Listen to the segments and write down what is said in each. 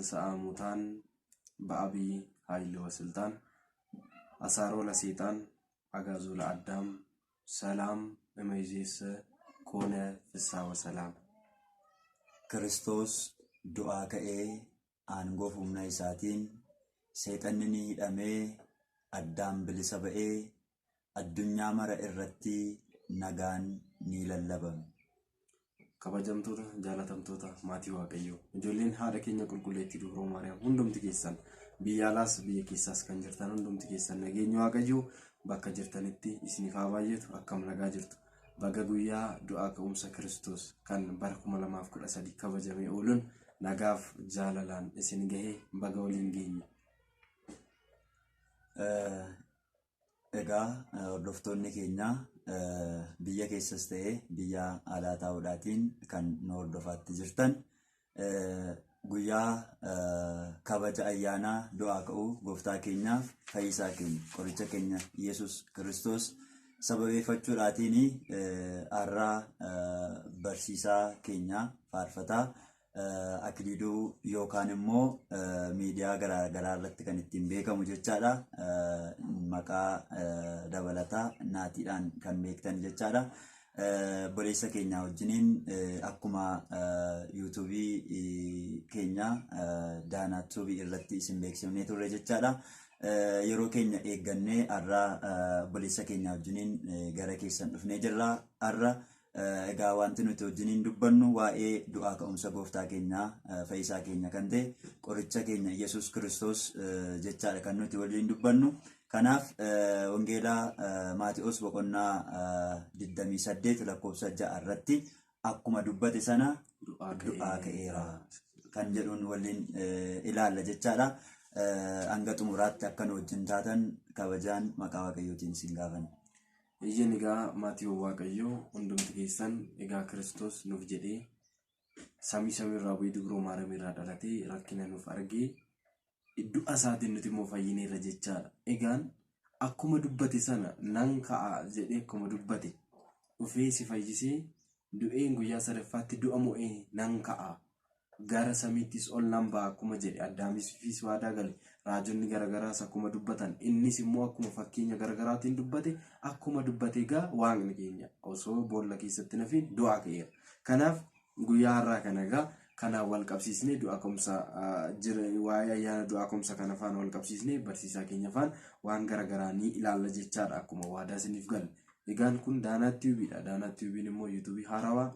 ተንሥአ ሙታን በአብይ ኃይል ወስልጣን አሳሮ ለሰይጣን አጋዞ ለአዳም ሰላም እመይዜሰ ኮነ ፍስሐ ወሰላም። ክርስቶስ ዱዓ ከኤ አንጎፍ humna isaatiin seexanni ni hidhamee addaan bilisa ba'ee addunyaa mara irratti nagaan ni lallabame. kabajamtoota jaalatamtoota maatii waaqayyoo ijoolleen haadha keenya qulqulleettii dubroo maariyaam hundumti keessan biyya alaas biyya keessaas kan jirtan hundumti keessan nageenya waaqayyoo bakka jirtanitti isiniif haa baay'atu. akkam nagaa jirtu baga guyyaa du'aa ka'umsa Kiristoos kan bara 2013 kabajamee ooluun nagaaf jaalalaan isin gahee baga waliin geenye. Egaa hordoftoonni keenya biyya keessas ta'ee biyya alaa ta'uudhaatiin kan nu hordofaatti jirtan guyyaa kabaja ayyaanaa du'aa ka'uu gooftaa keenyaaf fayyisaa keenya qoricha keenya Yesus Kiristoos sababeeffachuudhaatiin har'aa barsiisaa keenya faarfataa Akiliduu yookaan immoo miidiyaa garaa irratti kan ittiin beekamu jechaadha. Maqaa dabalataa naatiidhaan kan beektan jechaadha. Boleessa keenya wajjiniin akkuma yuutuubii keenya daanaatuubii irratti isin beeksifnee turre jechaadha. Yeroo keenya eeggannee har'aa boleessa keenya wajjiniin gara keessan dhufnee jirra. Har'a egaa wanti nuti wajjiniin dubbannu waa'ee du'aa ka'umsa gooftaa keenyaa fayyisaa keenya kan ta'e qoricha keenya Yesus Kiristoos jechaadha kan nuti waliin dubbannu. Kanaaf wangeelaa Maatiyoos boqonnaa 28 lakkoofsa 6 irratti akkuma dubbate sana du'aa ka'eera kan jedhuun waliin ilaalla jechaadha. Hanga xumuraatti akka nu wajjin taatan kabajaan maqaa waaqayyootiin isin gaafanna. Iyyan egaa maatii waaqayyoo hundumti keessan egaa Kiristoos nuuf jedhee samii irraa bu'ee dubroo maariyaam irraa dhalatee rakkina nuuf argee du'a isaatiin nuti immoo fayyineerra jechaadha. Egaan akkuma dubbate sana nan ka'a jedhee akkuma dubbate dhufee si fayyisee du'een guyyaa sadaffaatti du'a mo'ee nan ka'a gara samiittis ol nan ba'a akkuma jedhe Addaamiifis waadaa gale. Raajonni garagaraas akkuma dubbatan innis immoo akkuma fakkeenya garagaraatiin dubbate akkuma dubbate egaa waaqni keenya osoo boolla keessatti nafiin du'aa ka'eera. Kanaaf guyyaa har'aa kana egaa kanaan wal qabsiisnee du'aa ka'umsa waa'ee ayyaana du'aa ka'umsa kana faana wal qabsiisnee barsiisaa keenya faana waan garagaraa ni ilaalla jechaadha akkuma waadaa isiniif galle. Egaan kun daanaatiibiidha. Daanaatiibiin immoo yuutuubii haarawaa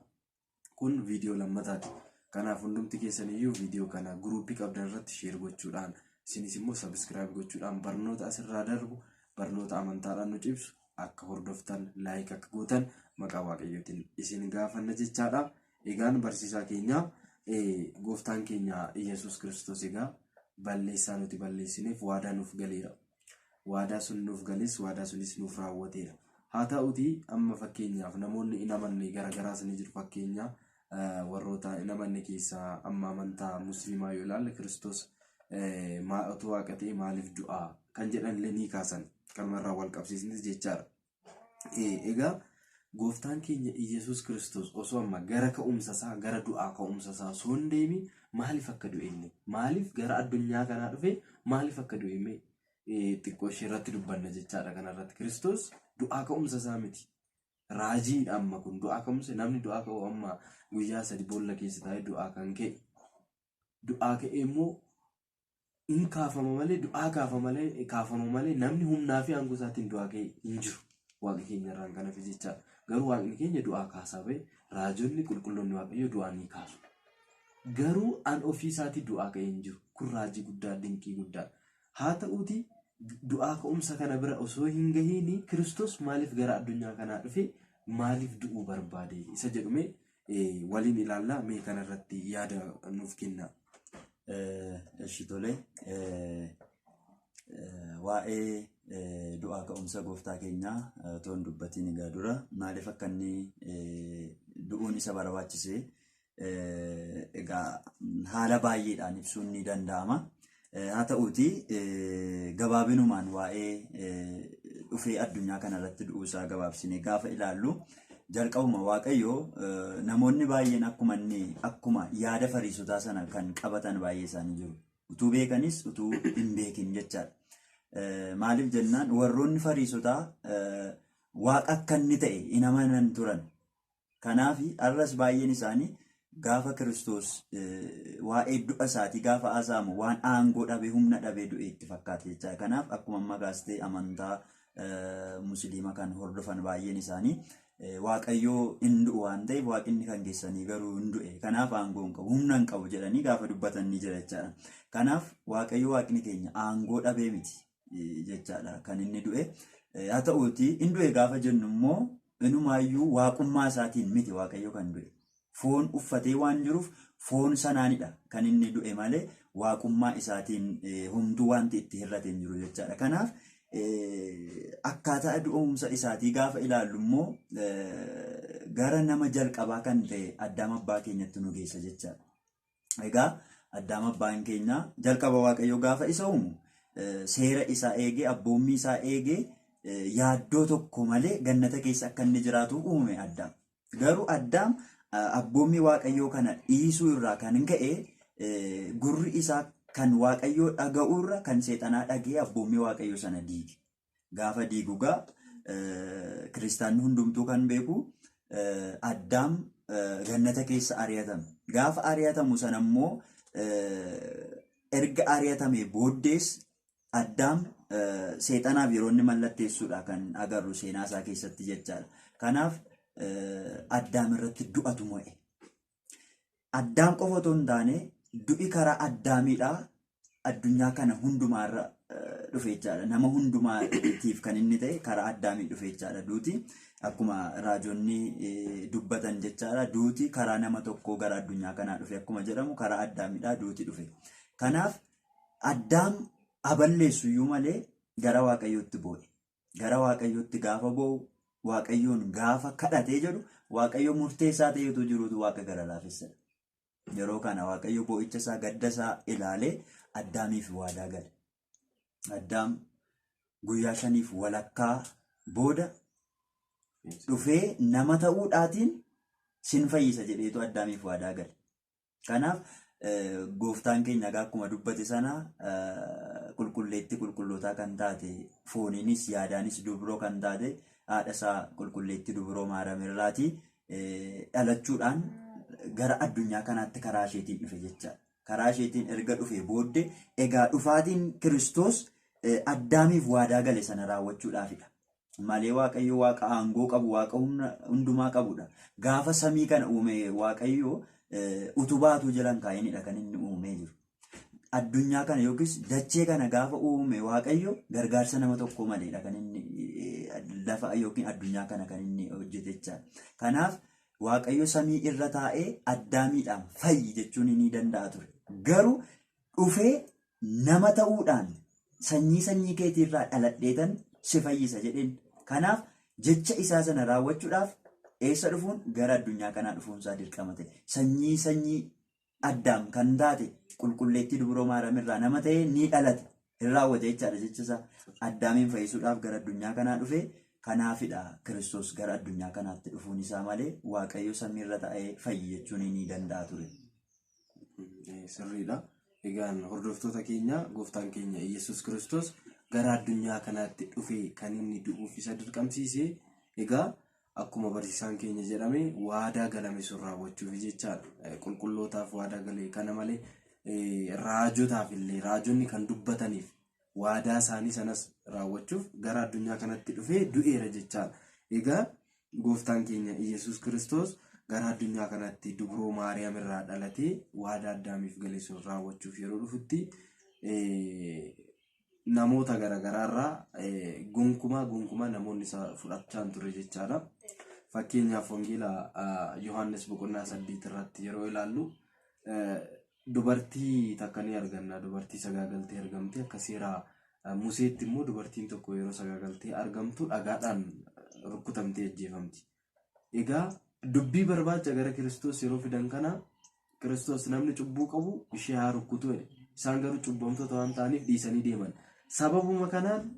kun viidiyoo lammataati. Kanaaf hundumti keessan iyyuu viidiyoo kana guruupii qabdan irratti sheer gochuudhaan isinis immoo sabiskiraayib gochuudhaan barnoota asirraa darbu barnoota amantaadhaan nu cibsu akka hordoftan laayik akka gootan maqaa waaqayyootiin isin gaafanna jechaadha. Egaan barsiisaa keenya gooftaan keenya Yesus Kiristoos egaa balleessaa nuti balleessineef waadaa nuuf galeera. Waadaa sun nuuf gales waadaa sunis nuuf raawwateera. Haa ta'uti amma fakkeenyaaf namoonni hin amanne garagaraas ni jiru. Fakkeenyaa warroota hin amanne keessaa amma amantaa musliimaa yoo ilaalle Kiristoos otoo waaqa ta'e maaliif du'aa kan jedhanillee ni kaasan kanumarraa wal qabsiisnis jechaadha. Egaa gooftaan keenya Yesus Kiristoos osoo amma gara ka'umsa isaa gara du'aa ka'umsa isaa osoo hin deemin maaliif akka du'e maaliif gara addunyaa kanaa dhufe maaliif akka du'e xiqqoo ishee irratti dubbanna jechaadha. Kanarratti Kiristoos du'aa ka'umsa isaa miti. Raajiidha amma kun du'aa ka'umsa namni du'aa ka'u amma guyyaa 3 boolla keessa taa'ee du'aa kan ka'e. Du'aa ka'e immoo in kaafama malee du'aa kaafama malee namni humnaa fi aangoo isaatiin du'aa ka'e hin jiru. Waaqni keenya irraan kana fi jechaadha. Garuu waaqni keenya du'aa kaasaa ba'e raajonni qulqulloonni waaqayyoo du'aa ni kaasu. Garuu an ofii isaatii du'aa ka'e hin jiru. Kun raajii guddaa dinqii guddaa. Haa ta'uuti du'aa ka'umsa kana bira osoo hin gahiin Kiristoos maaliif gara addunyaa kanaa dhufe maaliif du'uu barbaade isa jedhume waliin ilaallaa mee kanarratti yaada nuuf kenna. Eshi tole waa'ee du'aa ka'umsa gooftaa keenyaa toon dubbatiin egaa dura maaliif akka inni du'uun isa barbaachise egaa haala baay'eedhaan ibsuun ni danda'ama. Haa ta'uuti gabaabinumaan waa'ee dhufee addunyaa kanarratti du'uusaa gabaabsine gaafa ilaallu jalqabuma Waaqayyo namoonni baay'een akkuma yaada Fariisotaa sana kan qabatan baay'ee isaanii jiru. Utuu beekanis utuu hin beekin jechaadha. Maaliif jennaan warroonni Fariisotaa Waaqa akka inni ta'e hin amanan turan. Kanaaf arras baay'een isaanii gaafa Kiristoos waa'ee du'a isaatii gaafa asaamu waan aangoo dhabe humna dhabe du'e itti fakkaate jechaadha. Kanaaf akkuma amma kaastee amantaa musliima kan hordofan baay'een isaanii Waaqayyoo hin du'u waan ta'eef waaqni kan keessanii garuu hin du'e. Kanaaf aangoo hin qabu humna hin qabu jedhanii gaafa dubbatan ni jira jechaadha. Kanaaf Waaqayyo waaqni keenya aangoo dhabee miti jechaadha kan inni du'e. Haa ta'uutii hin du'e gaafa jennu immoo inumaayyuu waaqummaa isaatiin miti Waaqayyo kan du'e. Foon uffatee waan jiruuf foon sanaanidha kan inni du'e malee waaqummaa isaatiin humtuu wanti itti hir'ate hin jiru jechaadha. Kanaaf akkaataa du'umsa isaatii gaafa ilaallu immoo gara nama jalqabaa kan ta'e Addaam abbaa keenyatti nu geessa jechaadha. Egaa Addaam abbaan keenya jalqaba Waaqayyo gaafa isa uumu seera isaa eegee abboommii isaa eegee yaaddoo tokko malee gannata keessa akka inni jiraatu uume Addaam. Garuu Addaam abboommii Waaqayyoo kana dhiisuu irraa kan ka'e gurri isaa kan Waaqayyoo dhaga'uurra kan seexanaa dhagee abboommii Waaqayyoo sana diige. Gaafa diigugaa kiristaanni hundumtuu kan beeku Addaam gannata keessa ari'atame. Gaafa ari'atamu sana immoo erga ari'atame booddees Addaam seexanaaf yeroo inni mallatteessuudha kan agarru seenaa isaa keessatti jechaadha. Kanaaf Addaam irratti du'atu mo'e. Addaam qofa otoo hin taane du'i karaa Addaamiidhaa addunyaa kana hundumaarra dhufe jechaadha. Nama hundumaatiif kan inni ta'e karaa Addaamii dhufe jechaadha. Duuti akkuma raajonni dubbatan jechaadha. Duuti karaa nama tokkoo gara addunyaa kanaa dhufe akkuma jedhamu karaa Addaamiidhaa duuti dhufe. Kanaaf Addaam aballeessuyyuu malee gara Waaqayyootti boo'e. Gara Waaqayyootti gaafa boo'u Waaqayyoon gaafa kadhatee jedhu Waaqayyo murteessaa ta'etu jirutu Waaqa gara laafessadha. Yeroo kana Waaqayyo boo'icha isaa gadda isaa ilaalee Addaamiif waadaa gale. Addaam guyyaa 5 walakkaa booda dhufee nama ta'uudhaatiin sin fayyisa jedheetu Addaamiif waadaa gale. Kanaaf gooftaan keenya akkuma dubbate sana qulqulleetti qulqullootaa kan taate fooniinis yaadaanis dubroo kan taate haadha isaa qulqulleetti dubroo maaramirraati dhalachuudhaan gara addunyaa kanaatti karaa isheetiin dhufe jecha. Karaa isheetiin erga dhufe booddee egaa dhufaatiin Kiristoos Addaamiif waadaa gale sana raawwachuudhaafidha. Malee Waaqayyo Waaqa aangoo qabu, Waaqa hundumaa qabudha. Gaafa samii kana uume Waaqayyo utubaatu jalan kaa'inidha kan inni uumee jiru. Addunyaa kana yookiis dachee kana gaafa uume Waaqayyo gargaarsa nama tokko maleedha kan inni lafa yookiin addunyaa kana kan inni hojjete jecha. Kanaaf Waaqayyo samii irra taa'ee Addaamiidhaan fayyi jechuun ni danda'a ture. Garuu dhufee nama ta'uudhaan sanyii keetiirraa dhaladheetan si fayyisa jedheen. Kanaaf jecha isaa sana raawwachuudhaaf eessa dhufuun gara addunyaa kanaa dhufuunsaa dirqama ta'e. Sanyii Addaam kan taate qulqulleetti dubroo maaramirraa nama ta'ee ni dhalate hin raawwate jechaadha jechasaa. Addaamiin fayyisuudhaaf gara addunyaa kanaa dhufe. Kanaafidha Kiristoos gara addunyaa kanaatti dhufuun isaa malee Waaqayyo samiirra taa'ee fayyi jechuun ni danda'a ture. Sirriidha. Egaan hordoftoota keenya gooftaan keenya Yesuus Kiristoos gara addunyaa kanaatti dhufe kan inni du'uuf isa dirqamsiise. Egaa akkuma barsiisaan keenya jedhame waadaa galame sun raawwachuuf jechaadha. Qulqullootaaf waadaa galee kana malee raajotaaf illee raajonni kan dubbataniif waadaa isaanii sanas raawwachuuf gara addunyaa kanatti dhufee du'eera jechaadha. Egaa gooftaan keenya Yesuus Kiristoos gara addunyaa kanatti dubroo Maariyaam irraa dhalatee waadaa Addaamiif gale sun raawwachuuf yeroo dhufutti namoota garaagaraarraa gonkumaa namoonni isa fudhachaa ture jechaadha. Fakkeenyaaf wangeela Yohaannis boqonnaa 8 irratti yeroo ilaallu dubartii takka ni arganna. Dubartii sagaagaltee argamte akka seera Museetti immoo dubartiin tokko yeroo sagaagaltee argamtu dhagaadhaan rukutamtee ajjeefamti. Egaa dubbii barbaacha gara Kiristoos yeroo fidan kana Kiristoos namni cubbuu qabu ishee haa rukutu. Isaan garuu cubbamtoota waan ta'aniif dhiisanii deeman. Sababuma kanaan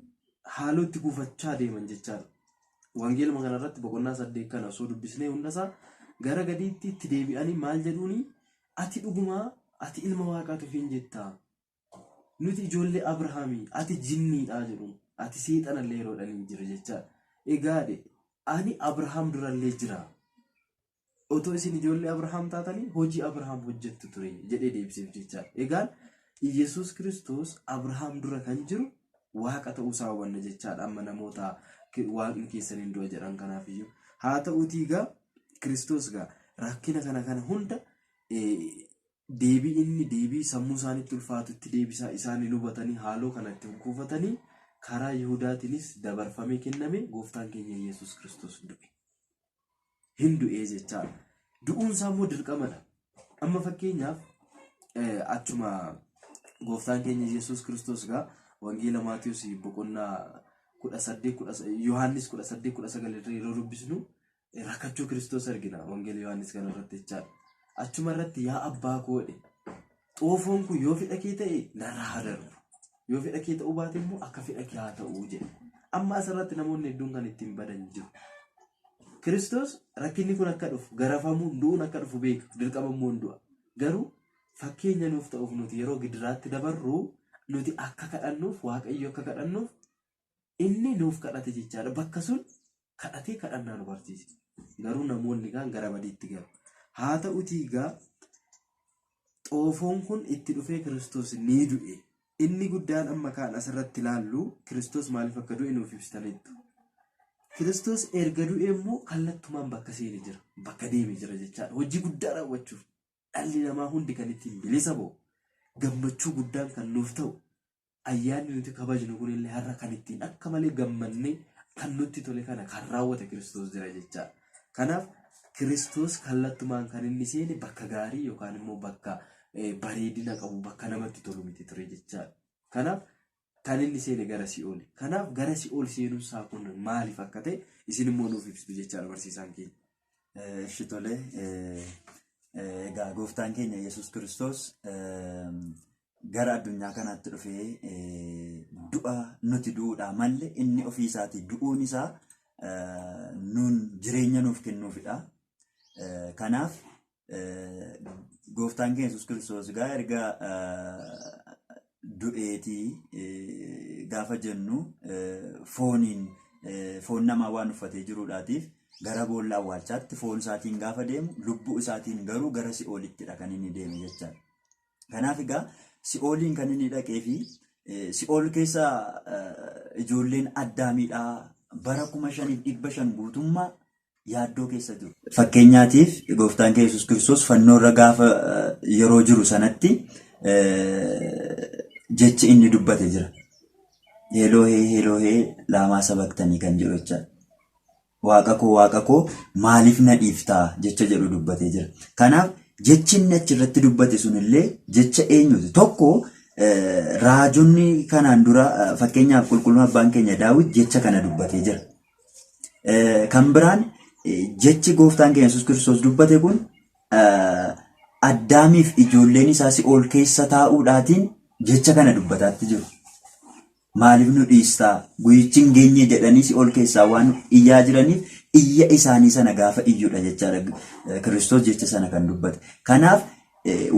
haalootti gufachaa deeman jechaadha. wangeeluma kanarratti boqonnaa 8 kana osoo dubbisnee hundasaa gara gadiitti itti deebi'anii maal jedhuuni ati dhugumaa ati ilma waaqaatu hin jettaa nuti ijoollee Abrahaamii ati jinniidha jedhu ati seexanallee yeroodhaan hin jiru jecha egaa ani Abrahaam durallee jira otoo isin ijoollee Abrahaam taatanii hojii Abrahaam hojjettu ture jedhee deebisee jecha egaa Yesuus Kiristoos Abrahaam dura kan jiru waaqa ta'uu isaa hubanna jechaadha amma namoota waaqni keessaniin du'a jedhan kanaaf iyyuu haa ta'uutii gaa Kiristoos gaa rakkina kana hunda deebii sammuu isaaniitti ulfaatutti deebisaa isaanii hubatanii haaloo kanatti kuufatanii karaa Yihudaatiinis dabarfamee kenname gooftaan keenya Yesuus Kiristoos hin du'ee jechaadha. Du'uun isaa immoo dirqamadha. Amma fakkeenyaaf achuma gooftaan keenya Yesuus Kiristoos gaa wangeela Maatiyuus boqonnaa 18 Yohaannis 18:19 irra yeroo dubbisnu rakkachuu Kiristoos argina wangeela Yohaannis kana irratti jechaadha. Achuma irratti yaa abbaa koodhe xoofoon kun yoo fedha kee ta'e narraa haa darbu yoo fedha kee ta'uu baate immoo akka fedha kee haa ta'uu jedhe. Amma asirratti namoonni hedduun kan ittiin badan jiru. Kiristoos rakkinni kun akka dhufu garafamuun du'uun akka dhufu beeka dirqamammoo du'a. Garuu fakkeenya nuuf ta'uuf nuti yeroo gidiraatti dabarru nuti akka kadhannuuf waaqayyo akka kadhannuuf inni nuuf kadhate jechaadha. Bakka sun kadhatee kadhannaa nu barsiise. Garuu namoonni kaan gara badiitti galu. Haa ta'utii gaa xoofoon kun itti dhufee Kiristoos ni du'e. Inni guddaan amma kaan asirratti ilaallu Kiristoos maaliif akka du'e nuuf ibsitaniittu. Kiristoos erga du'e immoo kallattumaan bakka seene jira. Bakka deeme jira jechaadha. Hojii guddaa raawwachuuf dhalli namaa hundi kan ittiin bilisa ba'u. Gammachuu guddaan kan nuuf ta'u ayyaanni nuti kabajnu kunillee har'a kan ittiin akka malee gammannee kan nutti tole kana kan raawwate Kiristoos jira jechaadha. Kanaaf Kiristoos kallattumaan kan inni seene bakka gaarii yookaan immoo bakka bareedina qabu bakka namatti tolu miti ture jechaadha. Kanaaf kan inni seene gara Si'ooli. Kanaaf gara Si'ool seenuun isaa kun maaliif akka ta'e isin immoo nuuf ibsitu jechaadha barsiisaan keenya. Ishi tole egaa gooftaan keenya Yesuus Kiristoos gara addunyaa kanaatti dhufee du'a nuti du'uudhaa malee inni ofii isaatii du'uun isaa nuun jireenya nuuf kennuufidha. Kanaaf gooftaan keenya Yesuus Kiristoos erga du'eetii gaafa jennu foon namaa waan uffatee jiruudhaatiif gara boolla awwaalchaatti foon isaatiin gaafa deemu lubbuu isaatiin garuu gara Si'oolittidha kan inni deeme jechaadha. Kanaaf egaa Si'ooliin kan inni dhaqee fi Si'ool keessa ijoolleen Addaamiidhaa bara 5,500 guutummaa yaaddoo keessa jiru. Fakkeenyaatiif gooftaan keenya Yesuus Kiristoos fannoorra gaafa yeroo jiru sanatti jechi inni dubbate jira. Eeloohee laamaa sabaktanii kan jiru jechaadha. Waaqa koo maaliif na dhiiftaa jecha jedhu dubbatee jira. Kanaaf jechi inni achirratti dubbate sunillee jecha eenyuti? Tokko raajonni kanaan dura fakkeenyaaf qulqulluu abbaan keenya Daawit jecha kana dubbatee jira. Kan biraan jechi gooftaan keenya Yesuus Kiristoos dubbate kun Addaamiif ijoolleen isaa Si'ool keessa taa'uudhaatiin jecha kana dubbataatti jiru. Maaliif nu dhiistaa guyyichi hin geenye jedhanii Si'ool keessaa waan iyyaa jiraniif iyya isaanii sana gaafa iyyuudha jechaadha. Kiristoos jecha sana kan dubbate. Kanaaf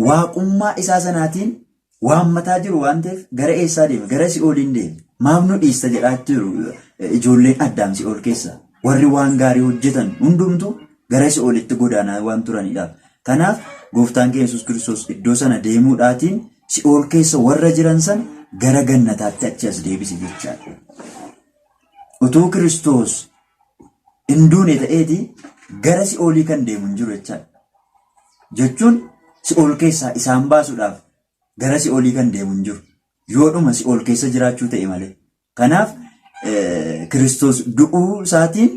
waaqummaa isaa sanaatiin waammataa jiru waan ta'eef gara eessaa deeme? Gara Si'ooliin deeme. Maaf nu dhiista jedhaa jiru ijoolleen Addaam Si'ool keessa. Warri waan gaarii hojjetan hundumtu gara Si'oolitti godaanaa waan turanidhaaf. Kanaaf gooftaan keenya Yesuus Kiristoos iddoo sana deemuudhaatiin Si'ool keessa warra jiran sana gara gannataatti achi as deebise jechaadha. Utuu Kiristoos hin duune ta'eeti gara Si'oolii kan deemu hin jiru jechaadha. Jechuun Si'ool keessaa isaan baasuudhaaf gara Si'oolii kan deemu hin jiru. Yoodhuma Si'ool keessa jiraachuu ta'e malee. Kanaaf Kiristoos du'uu isaatiin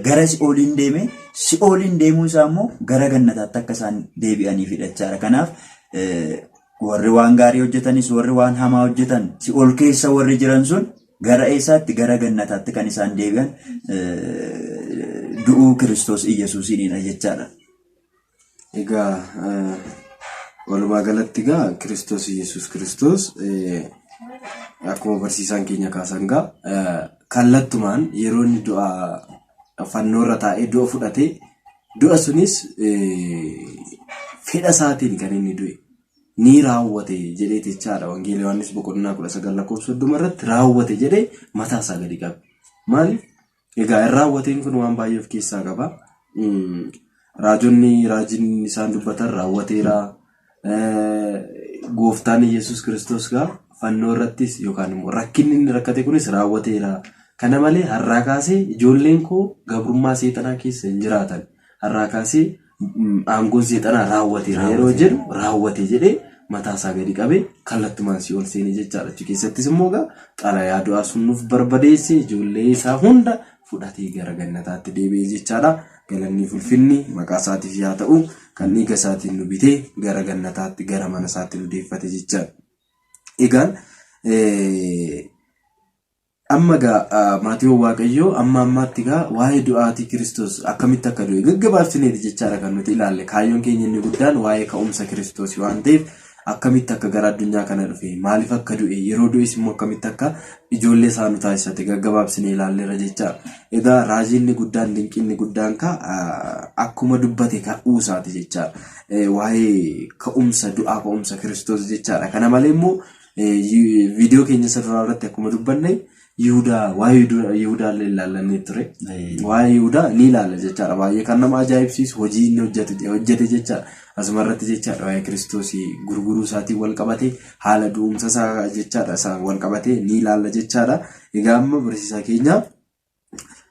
gara Si'ooliin deeme, Si'ooliin deemuu isaa immoo gara gannataatti akka isaan deebi'aniifidha jechaadha. Kanaaf warri waan gaarii hojjetanis warri waan hamaa hojjetan Si'ool keessa warri jiran sun gara eessaatti gara gannataatti kan isaan deebi'an du'uu Kiristoos Iyyasuusiinidha jechaadha. Egaa walumaa galatti egaa Kiristoos Iyyasuus Kiristoos akkuma barsiisaan keenya kaasan egaa kallattumaan yeroo inni du'a fannoorra taa'ee du'a fudhate du'a sunis fedha isaatiin kan inni du'e ni raawwate jedhee jechaadha. Wangeela Yohaannis boqonnaa 19:30 irratti raawwate jedhee mataa isaa gadi qabe. Maaliif? Egaa raawwateen kun waan baay'ee of keessaa qaba. Raajiin isaan dubbatan raawwateera. Gooftaan Yesuus Kiristoos gaa fannoo irrattis yookaan immoo rakkinni inni rakkate kunis raawwateera. Kana malee har'aa kaasee ijoolleen koo gabrummaa seexanaa keessa hin jiraatan. Har'aa kaasee aangoon seexanaa raawwateera yeroo jedhu raawwate jedhee mataa isaa gadi qabee kallattumaan si ol seenee jechaadha. Achi keessattis immoo gaa xalayaa du'aa sun nuuf barbadeesse ijoollee isaa hunda fudhatee gara gannataatti deebi'ee jechaadha. Galanni ulfinni maqaa isaatiif yaa ta'u kan dhiiga isaatiin nu bitee gara gannataatti gara mana isaatti nu deeffate jechaadha. Egaan amma gaa maatiiwwan Waaqayyoo amma ammaatti gaa waa'ee du'aatii Kiristoos akkamitti akka du'e gaggabaabsineeti jechaadha kan nuti ilaalle. Kaayyoon keenya inni guddaan waa'ee ka'umsa Kiristoos waan ta'eef akkamitti akka gara addunyaa kana dhufe maaliif akka du'e yeroo du'es immoo akkamitti akka ijoollee isaa nu taasisate gaggabaabsinee ilaalleera jechaadha. Egaa raajiin guddaan dinqiin guddaan akkuma dubbate ka'uu isaati jechaadha. Waa'ee ka'umsa du'aa ka'umsa Kiristoos jechaadha. Kana malee immoo viidiyoo keenya sirraa irratti akkuma dubbanne waa'ee Yihudaa illee ilaallannee ture. Waa'ee Yihudaa ni ilaalla jechaadha. Baay'ee kan nama ajaa'ibsiisu hojii inni hojjete jechaadha. Asuma irratti jechaadha waa'ee Kiristoos gurguruu isaatiin wal qabate haala du'umsa isaa jechaadha isaan wal qabate ni ilaalla jechaadha. Egaa amma barsiisaa keenya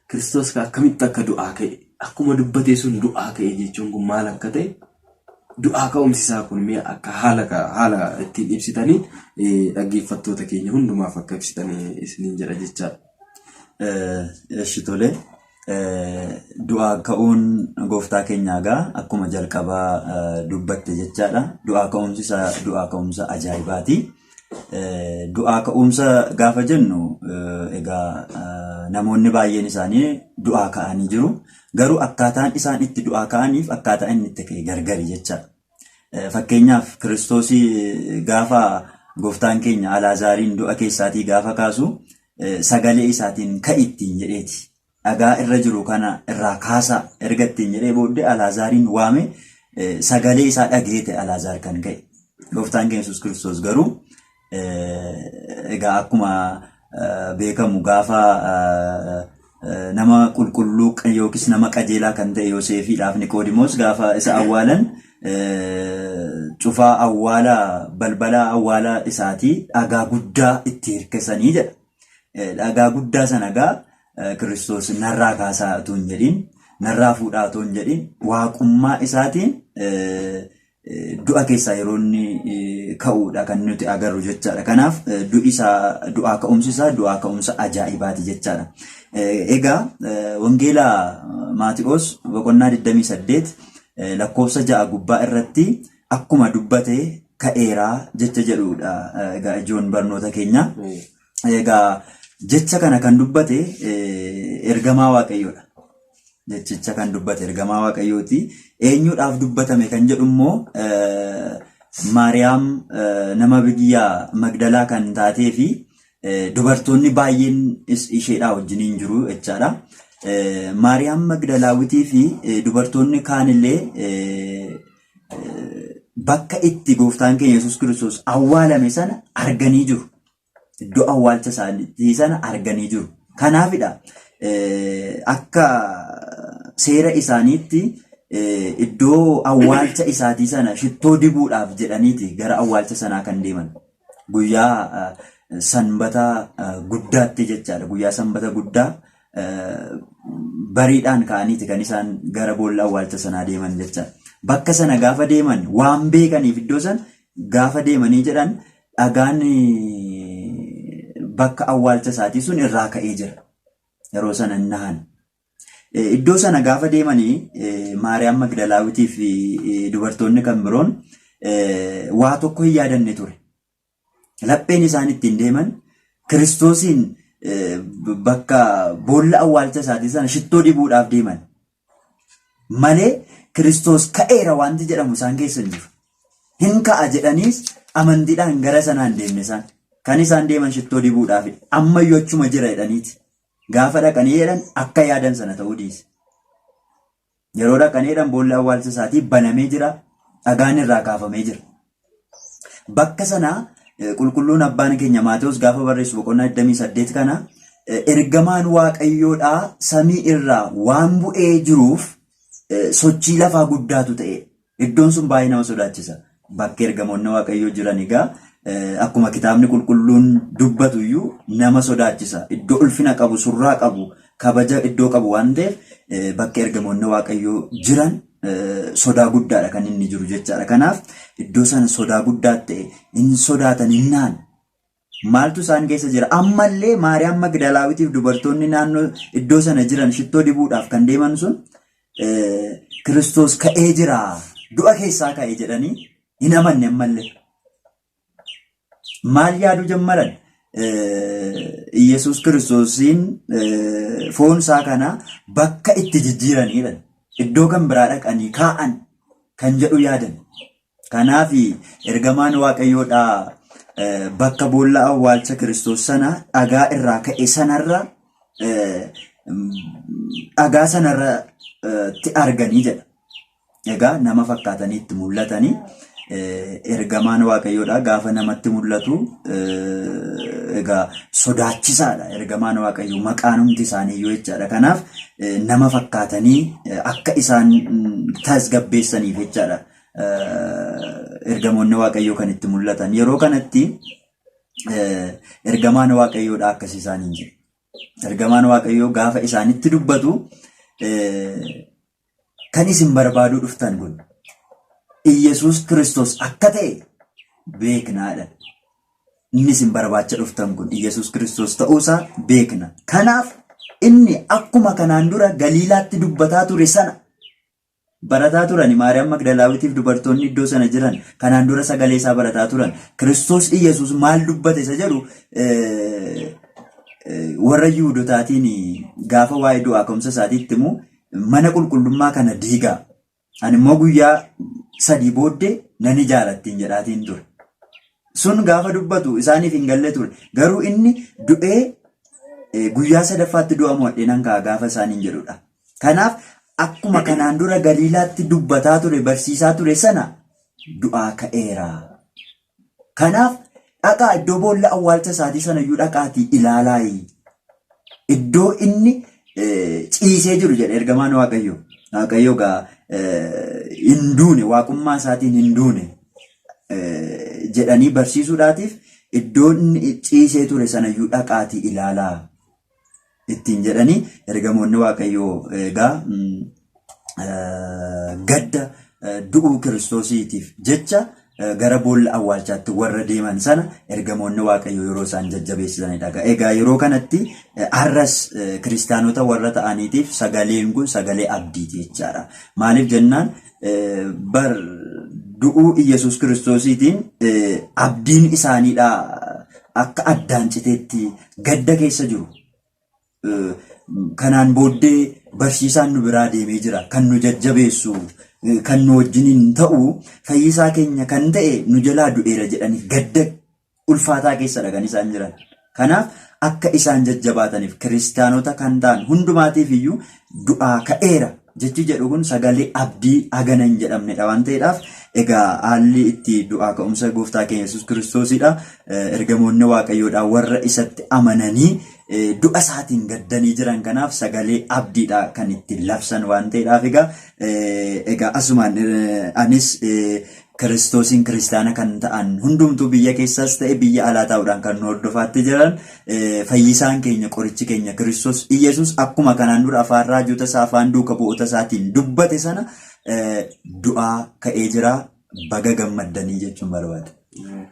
Kiristoos akkamitti akka du'aa ka'e akkuma dubbatee sun du'aa ka'e jechuun kun maal akka ta'e du'aa ka'umsi isaa kun mee akka haala ittiin ibsitanii dhaggeeffattoota keenya hundumaaf akka ibsitanii isiniin jedha jechaadha. Eshi tole. Du'aa ka'uun gooftaa keenyaa gaa akkuma jalqabaa dubbatte jechaadha. Du'aa ka'umsa du'aa ka'umsa ajaa'ibaati. Du'aa ka'umsa gaafa jennu egaa namoonni baay'een isaanii du'aa ka'anii jiru. Garuu akkaataan isaan itti du'aa ka'aniif akkaataa inni itti ka'e gargari jechaadha. Fakkeenyaaf Kiristoosii gaafa gooftaan keenya Alaazaariin du'a keessaatii gaafa kaasu sagalee isaatiin ka'ittiin jedheeti. Dhagaa irra jiru kana irraa kaasaa erga ittiin jedhee booddee Alaazaariin waame sagalee isaa dhageete Alaazaar kan ka'e. Gooftaan keenya Yesuus Kiristoos garuu egaa akkuma beekamu gaafa nama qulqulluu yookiis nama qajeelaa kan ta'e Yoosefiidhaaf Niqoodimoos gaafa isa awwaalan cufaa awwaalaa balbala awwaalaa isaatii dhagaa guddaa itti hirkisanii jedha. Dhagaa guddaa sana gaa Kiristoos narraa kaasaa otoo hin jedhin narraa fuudhaa otoo hin jedhin waaqummaa isaatiin du'a keessaa yeroo inni ka'uudha kan nuti agarru jechaadha. Kanaaf du'aa ka'umsi isaa du'aa ka'umsa ajaa'ibaati jechaadha. Egaa wangeela Maatiyoos boqonnaa 28 lakkoofsa 6 gubbaa irratti akkuma dubbate ka'eeraa jecha jedhudha. Egaa ijoon barnoota keenya. Egaa jecha kana kan dubbate ergamaa Waaqayyoodha. Jechicha kan dubbate ergamaa Waaqayyooti. Eenyuudhaaf dubbatame kan jedhu immoo Maariyaam nama biyya Magdalaa kan taatee fi dubartoonni baay'een isheedhaa wajjiniin jiru jechaadha. Maariyaam Magdalaawitii fi dubartoonni kaanillee bakka itti gooftaan keenya Yesuus Kiristoos awwaalame sana arganii jiru. Iddoo awwaalcha isaanii sana arganii jiru. Kanaafidha akka seera isaaniitti iddoo awwaalcha isaatii sana shittoo dibuudhaaf jedhaniiti gara awwaalcha sanaa kan deeman. Guyyaa sanbata guddaatti jechaadha. Guyyaa sanbata guddaa bariidhaan ka'aniiti kan isaan gara boolla awwaalcha sanaa deeman jechaadha. Bakka sana gaafa deeman waan beekaniif iddoo sana gaafa deemanii jedhan dhagaan bakka awwaalcha isaatii sun irraa ka'ee jira. Yeroo sana nahan. Iddoo sana gaafa deemanii Maariyaam Magdalaawitii fi dubartoonni kan biroon waa tokko hin yaadanne ture. Lapheen isaan ittiin deeman Kiristoosiin bakka boolla awwaalcha isaatii sana shittoo dibuudhaaf deeman. Malee Kiristoos ka'eera wanti jedhamu isaan keessa hin jiru. Hin ka'a jedhaniis amantiidhaan gara sanaan deemne isaan. Kan isaan deeman shittoo dibuudhaaf ammayyuu achuma jira jedhaniiti. Gaafa dhaqanii jedhan akka yaadan sana ta'uu dhiise. Yeroo dhaqanii jedhan boolli awwaalcha isaatii banamee jira, dhagaan irraa kaafamee jira. Bakka sana qulqulluun abbaan keenya Maatewos gaafa barreessu boqonnaa 28 kana ergamaan waaqayyoodhaa samii irraa waan bu'ee jiruuf sochii lafaa guddaatu ta'e. Iddoon sun baay'ee nama sodaachisa. Bakka ergamoonni waaqayyoo jiran egaa akkuma kitaabni qulqulluun dubbatu iyyuu nama sodaachisa. Iddoo ulfina qabu, surraa qabu, kabaja iddoo qabu waan ta'eef bakka ergamoonni waaqayyoo jiran sodaa guddaadha kan inni jiru jechaadha. Kanaaf iddoo sana sodaa guddaa ta'e hin sodaatan hinnaan. Maaltu isaan keessa jira? Ammallee Maariyaam Magdalaawitiif dubartoonni naannoo iddoo sana jiran shittoo dibuudhaaf kan deeman sun Kiristoos ka'ee jira, du'a keessaa ka'ee jedhanii hin amanne ammallee. Maal yaaduu jalqaban? Yesus Kiristoosiin foon isaa kana bakka itti jijjiiranidha. Iddoo kan biraa dhaqanii kaa'an kan jedhu yaadan. Kanaaf ergamaan waaqayyoodhaa bakka boolla awwaalcha Kiristoos sana dhagaa irraa ka'e sanarra dhagaa sanarratti arganii jedha. Egaa nama fakkaatanii itti mul'atanii ergamaan waaqayyoodhaa gaafa namatti mul'atu egaa sodaachisaadha. Ergamaan waaqayyoo maqaan hundi isaanii iyyuu jechaadha. Kanaaf nama fakkaatanii akka isaan tasgabbeessaniif jechaadha. Ergamoonni waaqayyoo kan itti mul'atan. Yeroo kanatti ergamaan waaqayyoodhaa akkas isaaniin jedhu. Ergamaan waaqayyoo gaafa isaanitti dubbatu kan isin barbaaduu dhuftan kun Iyesuus Kiristoos akka ta'e beeknaadha. Inni isin barbaacha dhuftan kun Iyesuus Kiristoos ta'uusaa beekna. Kanaaf inni akkuma kanaan dura Galiilaatti dubbataa ture sana barataa turan. Maariyaam Magdalaawitiif dubartoonni iddoo sana jiran kanaan dura sagalee isaa barataa turan. Kiristoos Iyesuus maal dubbate isa jedhu warra Yihuudotaatiin gaafa waa'ee du'aa ka'umsa isaatiitti immoo mana qulqullummaa kana diigaa. Ani immoo guyyaa 3 booddee nan ijaarattiin jedhaatiin ture. Sun gaafa dubbatu isaaniif hin galle ture. Garuu inni du'ee guyyaa 3ffaatti du'a mo'adhee nan ka'a gaafa isaaniin jedhudha. Kanaaf akkuma kanaan dura Galiilaatti dubbataa ture, barsiisaa ture sana du'aa ka'eera. Kanaaf dhaqaa iddoo boolla awwaalcha isaatii sana iyyuu dhaqaatii ilaalaayi. Iddoo inni ciisee jiru jedhe ergamaan waaqayyoo. Waaqayyoo gaa hin duune, waaqummaa isaatiin hin duune jedhanii barsiisuudhaatiif iddoo inni ciisee ture sana iyyuu dhaqaatii ilaalaa ittiin jedhanii ergamoonni waaqayyoo egaa gadda du'uu Kiristoosiitiif jecha gara boolla awwaalchaatti warra deeman sana ergamoonni waaqayyoo yeroo isaan jajjabeessisanidha. Egaa yeroo kanatti har'as kiristaanota warra ta'aniitiif sagaleen kun sagalee abdiiti jechaadha. Maaliif jennaan bar du'uu Iyesuus Kiristoosiitiin abdiin isaaniidha akka addaan citeetti gadda keessa jiru. Kanaan booddee barsiisaan nu biraa deemee jira kan nu jajjabeessu. Kan nu wajjiniin ta'u fayyisaa keenya kan ta'e nu jalaa du'eera jedhanii gadda ulfaataa keessadha kan isaan jiran. Kanaaf akka isaan jajjabaataniif kiristaanota kan ta'an hundumaatiif iyyuu du'aa ka'eera jechi jedhu kun sagalee abdii hagana hin jedhamnedha waan ta'eedhaaf egaa haalli itti du'aa ka'umsa gooftaa keenya Yesuus Kiristoosidha. Ergamoonni waaqayyoodhaa warra isatti amananii du'a isaatiin gaddanii jiran kanaaf sagalee abdiidha kan ittiin labsan waan ta'eedhaaf egaa asumaan anis Kiristoosiin kiristaana kan ta'an hundumtuu biyya keessaas ta'e biyya alaa ta'uudhaan kan nu hordofaatti jiran fayyisaan keenya qorichi keenya Kiristoos Iyesuus akkuma kanaan dura afaan raajota isaa afaan duuka bu'oota isaatiin dubbate sana du'aa ka'ee jira. Baga gammaddanii jechuun barbaada.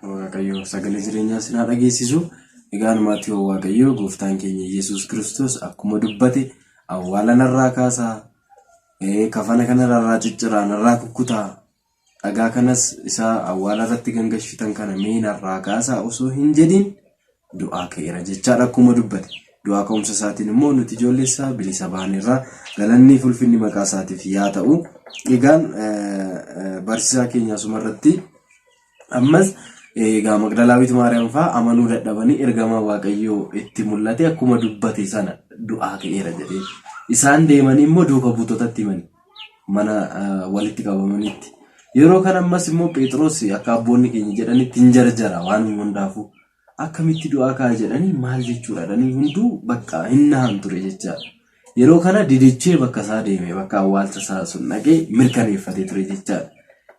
Waaqayyo sagalee jireenyaa sinaa dhageessisu. Egaa numaatti waaqayyo gooftaan keenya Yesuus Kiristoos akkuma dubbate awwaala narraa kaasaa, kafana kana narraa cicciraa, narraa kukkutaa, dhagaa kanas isaa awwaala irratti gangashitan kana mee narraa kaasaa osoo hin jedhin du'aa ka'eera jechaadha akkuma dubbate. Du'aa ka'umsa isaatiin immoo nuti ijoollee isaa bilisa baanirraa galanni fi ulfinni maqaa isaatiif yaa ta'u. Egaan barsiisaa keenya asumarratti ammas Egaa Magdalaawit Maariyaam fa'aa amanuu dadhabanii ergamaa Waaqayyoo itti mul'ate akkuma dubbate sana du'aa ka'eera jedhee. Isaan deemanii immoo duuka buutotatti himani. Mana walitti qabamanitti. Yeroo kana ammas immoo Phexros akka abboonni keenya jedhanitti hin jarjara waan hundaafuu. Akkamitti du'aa ka'a jedhanii maal jechuudha dhanii hunduu bakka hin nahan ture jechaadha. Yeroo kana didichee bakka isaa deeme bakka awwaalcha isaa sun dhaqee mirkaneeffatee ture jechaadha.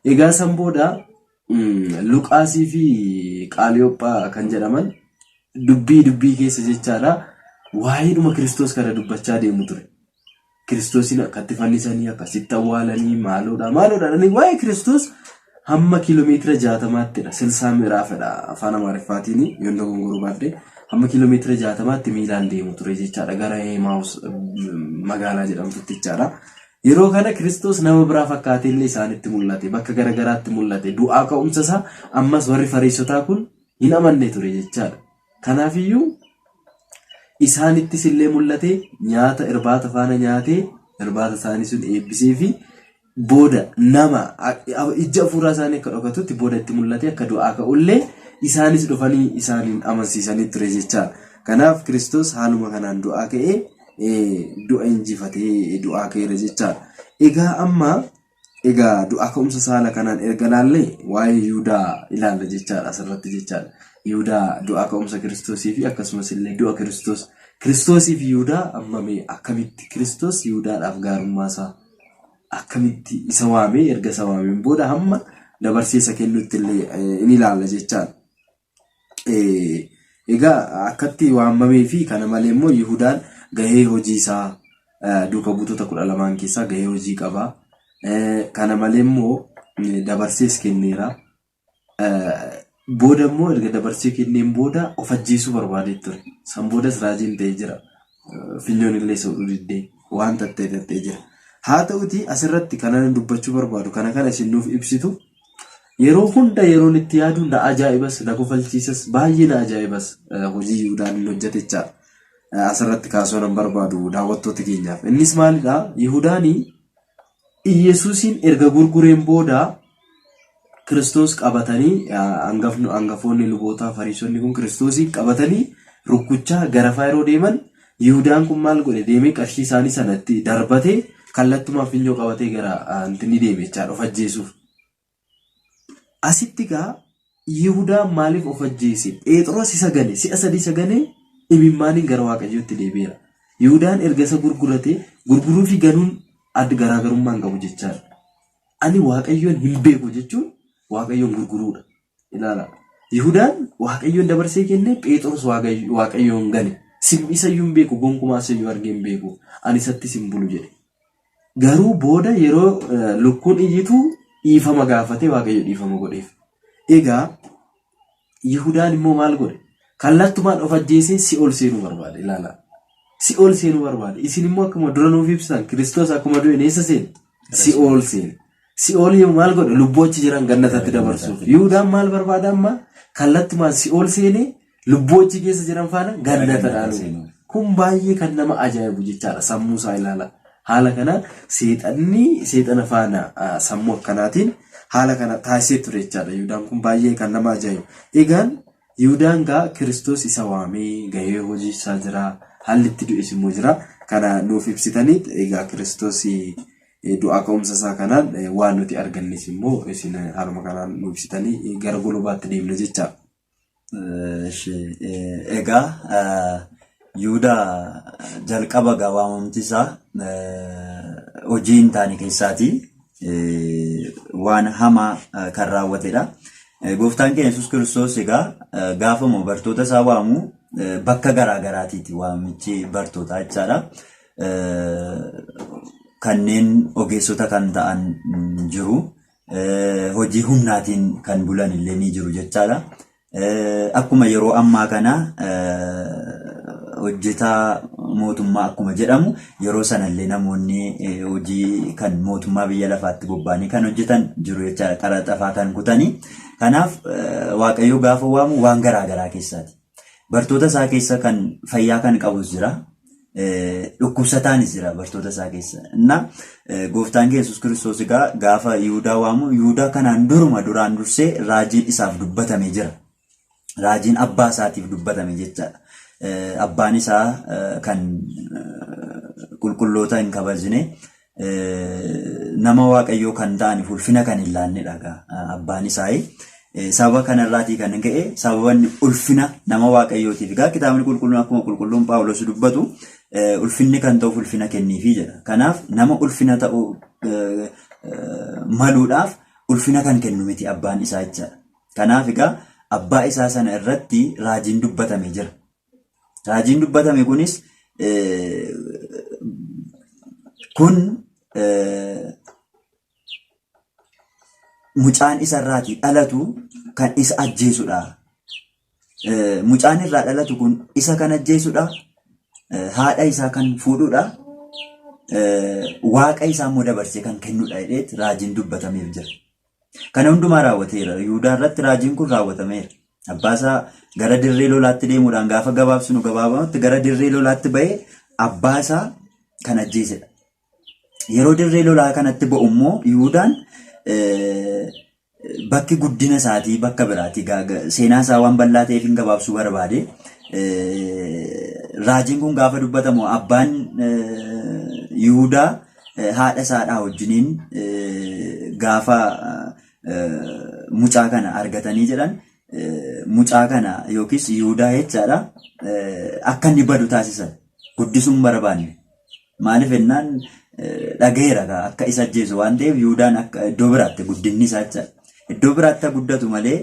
Egaa san booda Luqaasii fi Qaaliyoophaa kan jedhaman dubbii keessa jechaadha. Waa'eedhuma Kiristoos kana dubbachaa deemu ture. Kiristoosiin akkatti fannisanii akkasitti awwaalanii maaloodha waa'ee Kiristoos hamma kiiloomeetira 60ttidha. Silsaa miraafadha afaan Amaariffaatiin yoon gongoroo baafde hamma kiiloomeetira 60tti miilaan deemu ture jechaadha gara Emaus magaalaa jedhamtutti jechaadha. Yeroo kana Kiristoos nama biraa fakkaatee illee isaanitti mul'ate bakka garagaraatti mul'ate du'aa ka'umsa isaa ammas warri Fariisotaa kun hin amanne ture jechaadha. Kanaafiyyuu isaanittis illee mul'ate nyaata irbaata faana nyaatee irbaata isaanii sun eebbisee fi booda nama ija afuuraa isaanii akka dhokatutti booda itti mul'ate akka du'aa ka'ullee isaanis dhufanii isaaniin amansiisanii ture jechaadha. Kanaaf Kiristoos haaluma kanaan du'aa ka'ee du'a injifatee du'aa ka'eera jechaadha. Egaa du'aa ka'umsa saala kanaan erga laallee waa'ee Yihudaa ilaalla jechaadha asirratti jechaadha. Yihudaa du'aa ka'umsa Kiristoosii fi akkasumas illee du'a Kiristoosii fi Yihudaa ammamee akkamitti Kiristoos Yihudaadhaaf gaarummaa isaa akkamitti isa waamee erga isa waameen booda hamma dabarsee isa kennutti illee in ilaalla jechaadha. Egaa akkatti waamamee fi kana malee immoo Yihudaan gahee hojii isaa duuka buutota 12 keessaa gahee hojii qaba. Kana malee immoo dabarsees kenneera. Booda immoo erga dabarsee kenneen booda of ajjeesuu barbaadee ture. San boodas raajiin ta'ee jira. Finyoon illee sooduu diddee waan tattee jira. Haa ta'uti asirratti kanan dubbachuu barbaadu kana isin nuuf ibsitu. Yeroo hunda yeroon itti yaadu na ajaa'ibas na kofalchiisas baay'ee na ajaa'ibas hojii Yihudaan hin hojjetecha asirratti kaasuu nan barbaadu daawwattoota keenyaaf. Innis maalidha? Yihudaanii Iyesuusiin erga gurgureen booda Kiristoos qabatanii hangafoonni lubootaa Fariisonni kun Kiristoosii qabatanii rukkuchaa garafaa yeroo deeman Yihudaan kun maal godhe deemee qarshii isaanii sanatti darbatee kallattumaa finyoo qabatee gara antinni deeme jechaadha of ajjeesuuf. Asitti gaa Yihudaan maaliif of ajjeese? Phexros isa gane si'a sadii isa gane imimmaaniin gara Waaqayyootti deebi'eera. Yihudaan erga isa gurguruu fi ganuun adda garaagarummaa hin qabu jechaadha. Ani Waaqayyoon hin beeku jechuun Waaqayyoon gurguruudha. Ilaala. Yihudaan Waaqayyoon dabarsee kenne Phexros Waaqayyoon gane. Sim'isayyuu hin beeku gonkumaa isayyuu argee hin beeku. Ani isattis hin bulu jedhe. Garuu booda yeroo lukkuun iyyitu dhiifama gaafate Waaqayyo dhiifama godheef. Egaa Yihudaan immoo maal godhe? Kallattumaan of ajjeesee si'ool seenuu barbaade. Ilaala. Si'ool seenuu barbaade. Isin immoo akkuma dura nuuf ibsitan Kiristoos akkuma du'e eessa seene? Si'ool seene. Si'ool maal godhe? Lubboochi jiran gannatatti dabarsuuf. Yihudaan maal barbaada amma? Kallattumaan si'ool seene lubboochi keessa jiran faana gannata dhaalu. Kun baay'ee kan nama ajaa'ibu jechaadha. Sammuu isaa ilaala. Haala kana seexana faana sammuu akkanaatiin haala kana taasisee ture jechaadha. Yihudaan kun baay'ee kan nama ajaa'ibu. Egaan Yihudaan gaa Kiristoos isa waamee gahee hojii isaa jira. Haalli itti du'es immoo jira. Kana nuuf ibsitaniit egaa Kiristoos du'aa ka'umsa isaa kanaan waan nuti argannis immoo isin haaluma kanaan nuuf ibsitanii gara golobaatti deemna jechaadha. Egaa Yihudaa jalqaba gaa waamamti isaa hojii hin taane keessaati waan hamaa kan raawwatedha. Gooftaan keenya Yesuus Kiristoos egaa gaafama bartoota isaa waamu bakka garaagaraatiiti waamichi bartootaa jechaadha. Kanneen ogeessota kan ta'an jiru. Hojii humnaatiin kan bulan illee ni jiru jechaadha. Akkuma yeroo ammaa kana hojjetaa mootummaa akkuma jedhamu yeroo sanallee namoonni hojii kan mootummaa biyya lafaatti bobba'anii kan hojjetan jiru jechaadha. Qaraxafaa kan kutanii. Kanaaf Waaqayyo gaafa waamu waan garaagaraa keessaati. Bartoota isaa keessa kan fayyaa kan qabus jira. dhukkubsataanis jira bartoota isaa keessa. Innaa gooftaan keenya Yesuus Kiristoos gaafa Yihudaa waamu, Yihudaa kanaan duraan dursee raajiin isaaf dubbatame jira. Raajiin abbaa isaatiif dubbatame jechaadha. Abbaan isaa kan qulqulloota hin kabajne nama waaqayyoo kan ta'aniif ulfina kan hin laannedha. Abbaan isaa sababa kanarraatii kan ka'e sababanni ulfina nama waaqayyootiif kitaabni qulqulluun akkuma qulqulluun Phaawulos dubbatu ulfinni kan ta'uuf ulfina kenniifi jedha. Kanaaf nama ulfina ta'uu maluudhaaf ulfina kan kennu miti abbaan isaa jechaadha. Kanaaf abbaa isaa sana irratti raajiin dubbatame jira. Raajiin dubbatame kunis kun mucaan isarraatii dhalatu kan isa ajjeesudha. Mucaan irraa dhalatu kun isa kan ajjeesudha. Haadha isaa kan fuudhudha. Waaqa isaa immoo dabarsee kan kennudha jedheet raajiin dubbatameef jira. Kana hundumaa raawwateera. Yihudaa irratti raajiin kun raawwatameera. Abbaasaa gara dirree lolaatti deemuudhaan gaafa gabaabsinu gabaabamatti gara dirree lolaatti ba'ee abbaasaa kan ajjeesedha. Yeroo dirree lolaa kanatti ba'u immoo Yihudaan bakki guddina isaatii bakka biraati. Seenaa isaa waan bal'aa ta'eef hin gabaabsuu barbaade. Raajiin kun gaafa dubbatamu abbaan Yihudaa haadha isaadhaa wajjiniin gaafa mucaa kana argatanii jedhan mucaa kana yookiis Yihudaa jechaadha akka inni badu taasisan guddisuun barbaanne. Maaliif jennaan dhagaheera akka isa ajjeesu waan ta'eef Yihudaan akka iddoo biraatti guddinni isaa jechaadha. Iddoo biraatti guddatu malee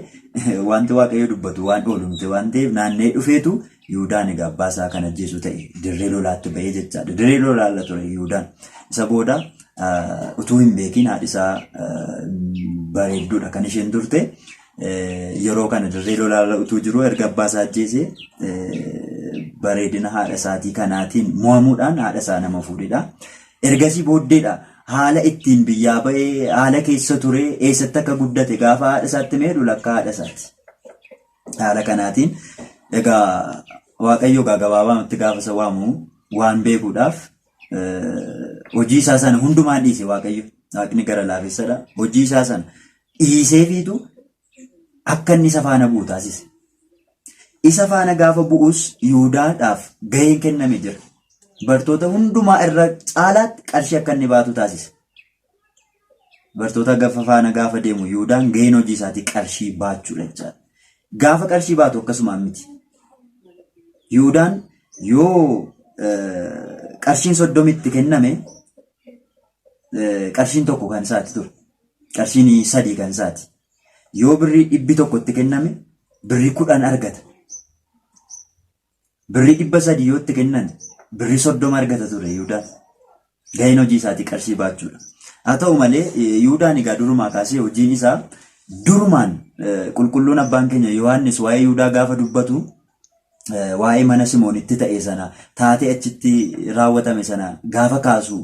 wanti waaqayyo dubbatu waan oolu miti waan ta'eef naannee dhufeetu Yihudaan abbaa isaa kan ajjeesu ta'e dirree lolaatti ba'ee jechaadha. Dirree lolaa ture Yihudaan. Isa booda utuu hin beekin haadhi isaa bareedduudha kan isheen turte. Yeroo kana dirree lolaa utuu jiru erga abbaa isaa ajjeesee bareedina haadha isaatii kanaatiin mo'amuudhaan haadha isaa nama fuudhedha. Ergasii booddeedha haala ittiin biyyaa ba'ee haala keessa ture eessatti akka guddate gaafa haadha isaatti meedhu lakka haadha isaati. Haala kanaatiin egaa waaqayyo gabaabaatti gaafa isa waamu waan beekuudhaaf hojii isaa sana hundumaan dhiise waaqayyo. Waaqni gara laafessadha. Hojii isaa sana dhiiseefiitu akka inni isa faana bu'u taasise. Isa faana gaafa bu'us Yihudaadhaaf gaheen kenname jira. Bartoota hundumaa irra caalaatti qarshii akka inni baatu taasise. Bartoota faana gaafa deemu Yihudaan gaheen hojii isaatii qarshii baachuudha jechaadha. Gaafa qarshii baatu akkasumaan miti. Yihudaan yoo qarshiin 30 itti kenname qarshiin tokko kan isaati ture. Qarshiin 3 kan isaati. Yoo birrii 100 itti kenname birrii 10 argata. Birrii 300 yoo itti kennan birrii 30 argata ture Yihudaan. Gaheen hojii isaatii qarshii baachuudha. Haa ta'u malee Yihudaan egaa durumaa kaasee hojiin isaa durumaan qulqulluun abbaan keenya Yohaannis waa'ee Yihudaa gaafa dubbatu waa'ee mana Simoonitti ta'e sana taatee achitti raawwatame sana gaafa kaasu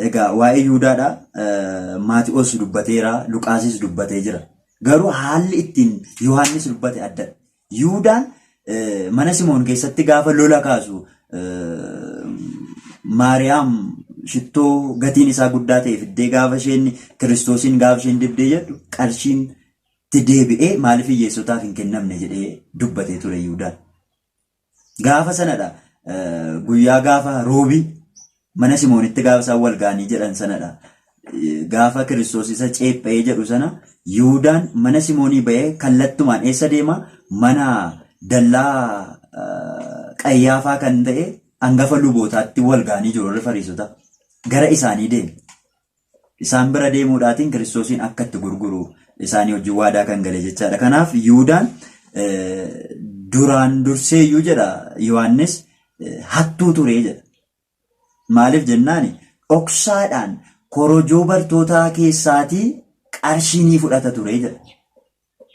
egaa waa'ee Yihudaadha Maatiyoos dubbateera Luqaasis dubbatee jira. Garuu haalli ittiin Yohaannis dubbate addadha. Yihudaan mana Simoon keessatti gaafa lola kaasu Maariyaam shittoo gatiin isaa guddaa ta'e fiddee gaafa isheen Kiristoosiin gaafa isheen dibdee jedhu qarshiin itti deebi'ee maaliif hiyyeessotaaf hin kennamne jedhee dubbatee ture Yihudaan. Gaafa sanadha guyyaa gaafa roobii mana Simoonitti gaafa isaan wal ga'anii jedhan sanadha. Gaafa Kiristoos isa ceepha'ee jedhu sana Yihudaan mana Simoonii ba'ee kallattumaan eessa deema? Mana dallaa Qayyaafaa kan ta'e hangafa lubootaatti wal ga'anii jiru warri Fariisota. Gara isaanii deema. Isaan bira deemuudhaatiin Kiristoosiin akka itti gurguru isaanii wajjin waadaa kan gale jechaadha. Kanaaf Yihudaan duraan durseeyyuu jedha Yohaannis hattuu ture jedha. Maaliif jennaani dhoksaadhaan korojoo bartootaa keessaatii qarshii ni fudhata ture jedha.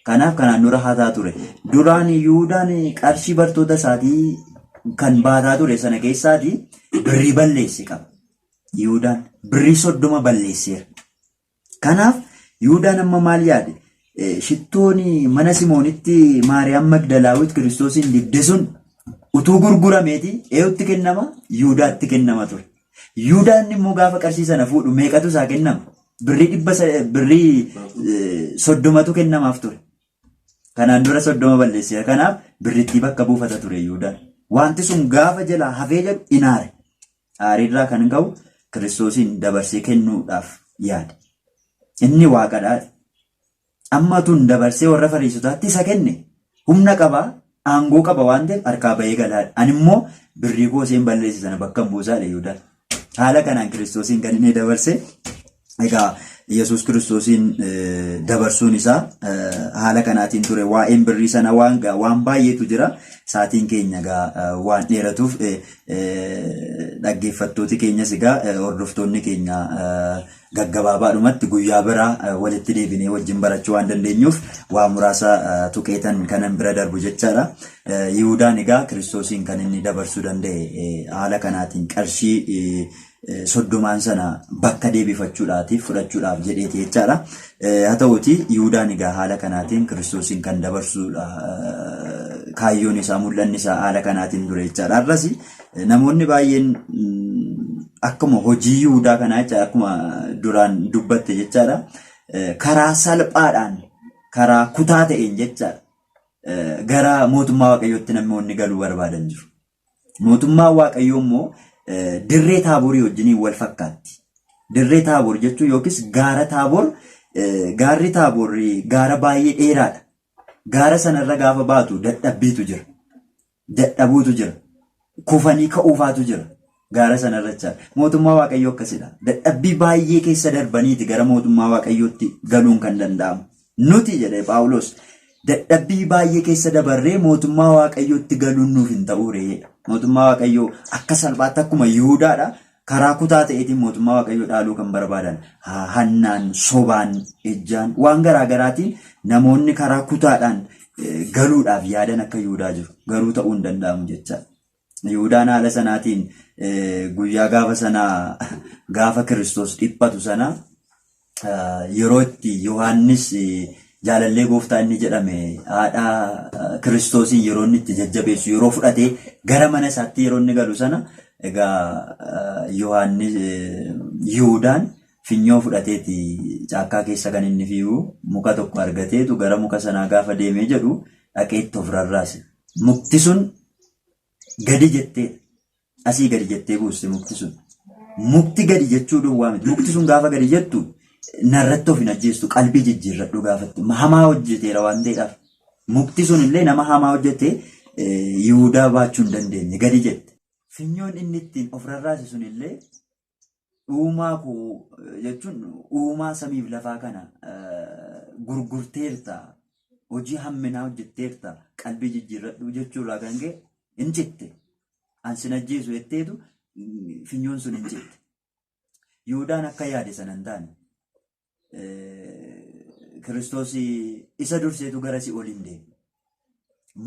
Kanaaf kanaan dura hataa ture. Duraan Yihudaan qarshii bartoota isaatii kan baataa ture sana keessaatii birrii balleesse qaba. Yihudaan birrii 30 balleesseera. Kanaaf Yihudaan amma maal yaade? Shittoon mana Simoonitti Maariyaam Magdalaawit Kiristoosiin dibde sun utuu gurgurameeti eeyutti kennama? Yihudaatti kennama ture. Yihudaan immoo gaafa qarshii sana fuudhu meeqatu isaa kennama? Birrii 30tu kennamaaf ture. Kanaan dura 30 balleessee kanaaf birrittii bakka buufata ture Yihudaan. Wanti sun gaafa jalaa hafee jedhu inaare. Aariirraa kan ka'u Kiristoosiin dabarsee kennuudhaaf yaada. Inni waaqadhaa. Amma tun dabarsee warra Fariisotaatti isa kenne humna qabaa, aangoo qaba waan ta'eef harkaa bahee galaadha. Ani immoo birrii koo isheen balleesse sana bakka hin buusaadha Yihudaan. Haala kanaan Kiristoosiin kan inni dabarse egaa Yesuus Kiristoosiin dabarsuun isaa haala kanaatiin ture. Waa'een birrii sana waan baay'eetu jira. Saatiin keenya egaa waan dheeratuuf dhaggeeffattooti keenyas egaa hordoftoonni keenya gaggabaabaadhumatti guyyaa biraa walitti deebinee wajjin barachuu waan dandeenyuuf waa muraasa tuqeetan kanan bira darbu jechaadha. Yihudaan egaa Kiristoosiin kan inni dabarsuu danda'e haala kanaatiin qarshii 30 sana bakka deebifachuudhaatiif fudhachuudhaaf jedheeti jechaadha. Haa ta'uuti Yihudaan egaa haala kanaatiin Kiristoosiin kan dabarsuudha. Kaayyoon isaa mul'anni isaa haala kanaatiin ture jechaadha. Har'as namoonni baay'een akkuma hojii Yihudaa kanaa jecha akkuma duraan dubbatte jechaadha. Karaa salphaadhaan karaa kutaa ta'een jechaadha. Gara mootummaa Waaqayyootti namoonni galuu barbaadan jiru. Mootummaa Waaqayyoo immoo dirree Taaborii wajjiniin wal fakkaatti. Dirree Taaboor jechuun yookiis gaara Taaboor, gaarri Taaboor gaara baay'ee dheeraadha. Gaara sanarra gaafa baatu dadhabbiitu jira. Dadhabuutu jira. Kufanii ka'uufaatu jira. Gaara sanarra jecha mootummaa Waaqayyoo akkasidha. Dadhabbii baay'ee keessa darbaniiti gara mootummaa Waaqayyootti galuun kan danda'amu. Nuti jedhee Phaawulos dadhabbii baay'ee keessa dabarree mootummaa Waaqayyootti galuun nuuf hin ta'u reedha. Mootummaa Waaqayyoo akka salphaatti akkuma Yihudaadha. Karaa kutaa ta'eetiin mootummaa Waaqayyoo dhaaluu kan barbaadan hannaan, sobaan, ejjaan waan garaagaraatiin namoonni karaa kutaadhaan galuudhaaf yaadan akka Yihudaa jiru. Garuu ta'uu hin danda'amu jecha. Yihudaan haala sanaatiin guyyaa gaafa sanaa gaafa Kiristoos dhiphatu sana yeroo itti Yohaannis jaalallee gooftaa inni jedhame haadha Kiristoosiin yeroo inni itti jajjabeessu yeroo fudhatee gara mana isaatti yeroo inni galu sana egaa Yohaannis Yihudaan finyoo fudhateeti caakkaa keessa kan inni fiigu muka tokko argateetu gara muka sanaa gaafa deemee jedhu dhaqeetti of rarraase. Mukti sun gadi jettee asii gadi jettee buuste mukti sun. Mukti gadi jechuu duwwaa miti. Mukti sun gaafa gadi jettu narratti of hin ajjeestu qalbii jijjiirradhu gaafatti. Hamaa hojjeteera waan ta'eedhaaf. Mukti sun illee nama hamaa hojjetee Yihudaa baachuu hin dandeenye gadi jette. Finyoon inni ittiin of rarraase sun illee uumaa koo jechuun uumaa samiif lafaa kana gurgurteerta hojii hamminaa hojjetteerta qalbii jijjiirradhu jechuurraa kan ga'e hin citte. Ansin ajjeesu jetteetu finyoon sun hin citte. Yihudaan akka yaade sana hin taane. Kiristoos isa durseetu gara si ol hin deeme.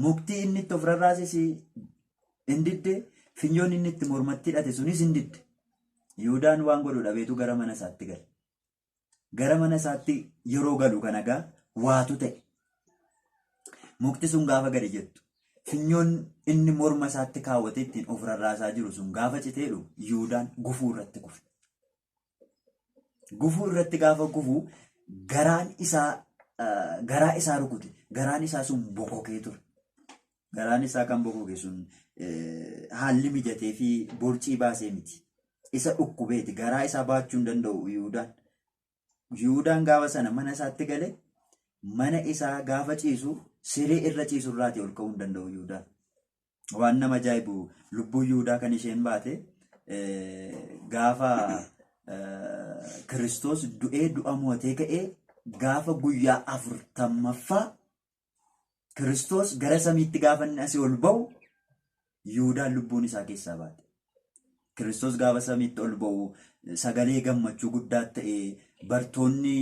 Mukti inni itti of rarraase hin didde, finyoon inni itti mormatti hidhate sunis hin didde. Yihudaan waan godhu dhabeetu gara mana isaatti gale. Gara mana isaatti yeroo galu kan egaa waatu ta'e. Mukti sun gaafa gadi jettu. Finyoon inni morma isaatti kaawwate ittiin of rarraasaa jiru sun gaafa citeedhu Yihudaan gufuu irratti kufe. Gufuu irratti gaafa gufuu garaa isaa rukute. Garaan isaa sun bokokee ture. Garaan isaa kan bokoke sun haalli mijatee fi borcii baasee miti. Isa dhukkubeeti. Garaa isaa baachuu hin danda'u Yihudaan. Yihudaan gaafa sana mana isaatti gale mana isaa gaafa ciisu siree irra ciisu irraati ol ka'uu hin danda'u Yihudaan. Waan nama ajaa'ibu lubbuu Yihudaa kan isheen baate gaafa Kiristoos du'ee du'a mootee ka'ee gaafa guyyaa 40ffaa Kiristoos gara samiitti gaafa inni asii ol ba'u Yihudaan lubbuun isaa keessaa baate. Kiristoos gaafa samiitti ol ba'u sagalee gammachuu guddaa ta'e bartoonni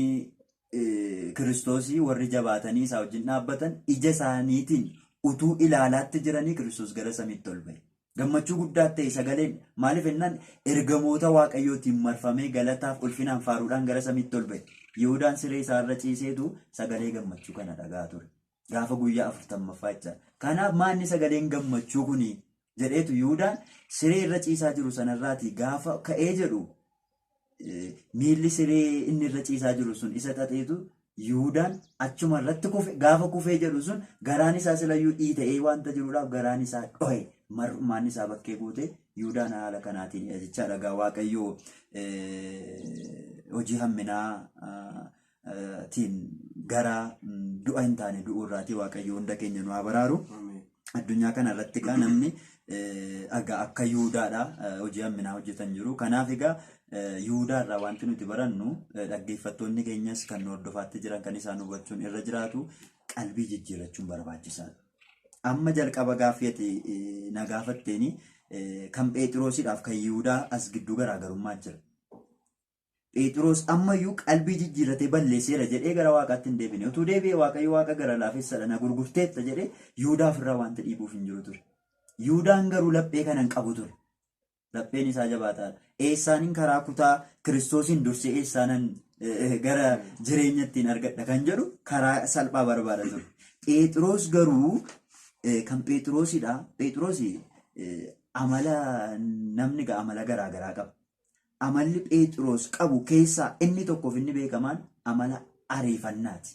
Kiristoosii warri jabaatanii isaa wajjin dhaabbatan ija isaaniitiin utuu ilaalaatti jiranii Kiristoos gara samiitti ol ba'e. Gammachuu guddaa ta'e sagaleen maaliif jennaan ergamoota Waaqayyootiin marfamee galataaf ulfinaan faaruudhaan gara samiitti ol ba'e. Yihudaan siree isaarra ciiseetu sagalee gammachuu kana dhagaa ture. gaafa guyyaa 40 jecha. Kanaaf maanni sagaleen gammachuu kuni jedheetu Yihuudaan siree irra ciisaa jiru sanarraati gaafa ka'ee jedhu miilli siree inni irra ciisaa jiru sun isa xaxeetu Yihuudaan achuma irratti kufe gaafa kufee jedhu sun garaan isaa silayyuu dhiita'ee wanta jiruudhaaf garaan isaa dhohe mar'ummaan isaa bakkee guute Yihuudaan haala kanaatiin jechaadha. Egaa Waaqayyoo hojii hamminaatiin gara du'a hin taane du'uu irraatii Waaqayyoo hunda keenya nu haa baraaru. Addunyaa kana irratti egaa namni akka Yihuudaadha hojii hamminaa hojjetan jiru. Kanaaf egaa Yihuudaa irraa wanti nuti barannu dhaggeeffattoonni keenyas kan hordofaatti jiran kan isaan hubachuun irra jiraatu qalbii jijjiirrachuun barbaachisaadha. Amma jalqaba gaaffii na gaafatteeni kan Phexrosiidhaaf kan Yihuudaa as gidduu garaagarummaa jira. Phexros ammayyuu qalbii jijjiirratee balleesseera jedhee gara Waaqaatti hin deebine. Utuu deebi'ee Waaqayyo Waaqa gara laafessadha na gurgurteetta jedhee Yihuudaaf irraa wanti dhiibuuf hin jiru ture. Yihuudaan garuu laphee kana hin qabu ture. Lapheen isaa jabaataadha. Eessaaniin karaa kutaa Kiristoosiin dursee eessaanan gara jireenyattiin argadha kan jedhu karaa salphaa barbaada ture. Phexros garuu kan Phexrosiidha. Phexros amala namni amala garaagaraa qaba. Amalli Phexros qabu keessaa inni tokkoof inni beekamaan amala ariifannaati.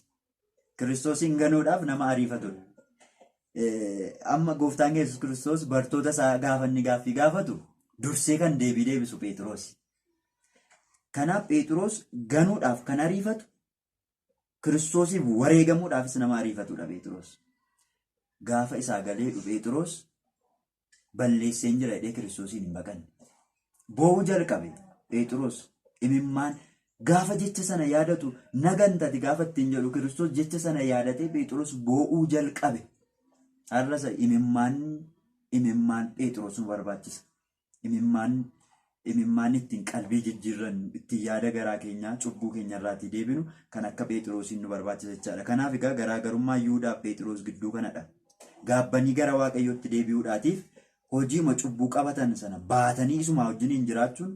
Kiristoosiin ganuudhaaf nama ariifatudha. Amma gooftaan Yesuus Kiristoos bartoota isaa gaafa inni gaaffii gaafatu dursee kan deebisu Phexros. Kanaaf Phexros ganuudhaaf kan ariifatu Kiristoosiif wareegamuudhaafis nama ariifatudha Phexros. Gaafa isaa galee Phexros balleesseen jira jedhee Kiristoosiin hin baqanne. Boo'uu jalqabe Phexros imimmaan gaafa jecha sana yaadatu nagantati gaafa ittiin jedhu Kiristoos jecha sana yaadatee Phexros boo'uu jalqabe. Har'asa imimmaan Phexros nu barbaachisa. Imimmaan ittiin qalbii jijjiirran ittiin yaada garaa keenyaa cubbuu keenya irraatii deebinu kan akka Phexrosiin nu barbaachisa jechaadha. Kanaaf egaa garaagarummaa Yihuudaaf Phexros gidduu kanadha. Gaabbanii gara Waaqayyootti deebi'uudhaatiif hojiima cubbuu qabatan sana baatanii isuma wajjiniin jiraachuun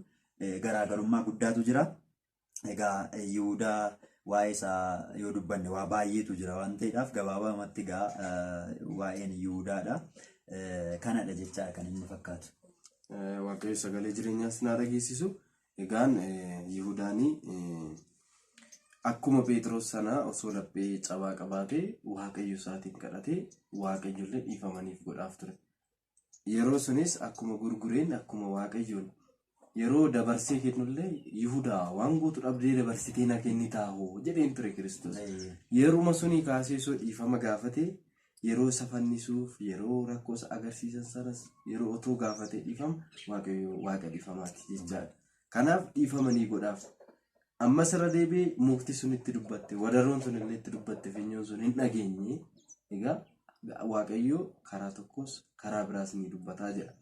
garaagarummaa guddaatu jira. Egaa Yihuudaa waa'ee isaa yoo dubbanne waa baay'eetu jira waan ta'eedhaaf gabaabamatti egaa waa'een Yihuudaadha. Kanadha jechaadha kan inni fakkaatu. Waaqayyo sagalee jireenyaas na dhageessisu. Egaan Yihuudaanii akkuma Phexros sana osoo laphee cabaa qabaatee Waaqayyo isaatiin kadhatee Waaqayyollee dhiifamaniif godhaaf ture. Yeroo sunis akkuma gurgureen akkuma Waaqayyoon yeroo dabarsee kennullee Yihuudaa waan gootu dhabdee dabarsitee na kennitaahoo jedheen ture Kiristoos. Yeruma sunii kaasee osoo dhiifama gaafatee yeroo isa fannisuuf yeroo rakkoos agarsiisan sanas yeroo otoo gaafatee dhiifama Waaqayyo Waaqa dhiifamaati jechaadha. Kanaaf dhiifamanii godhaaf. Ammas irra deebi'ee mukti sun itti dubbatte wadaroon sun illee itti dubbatte finyoon sun hin dhageenye. Egaa Waaqayyo karaa tokkos karaa biraas ni dubbataa jira.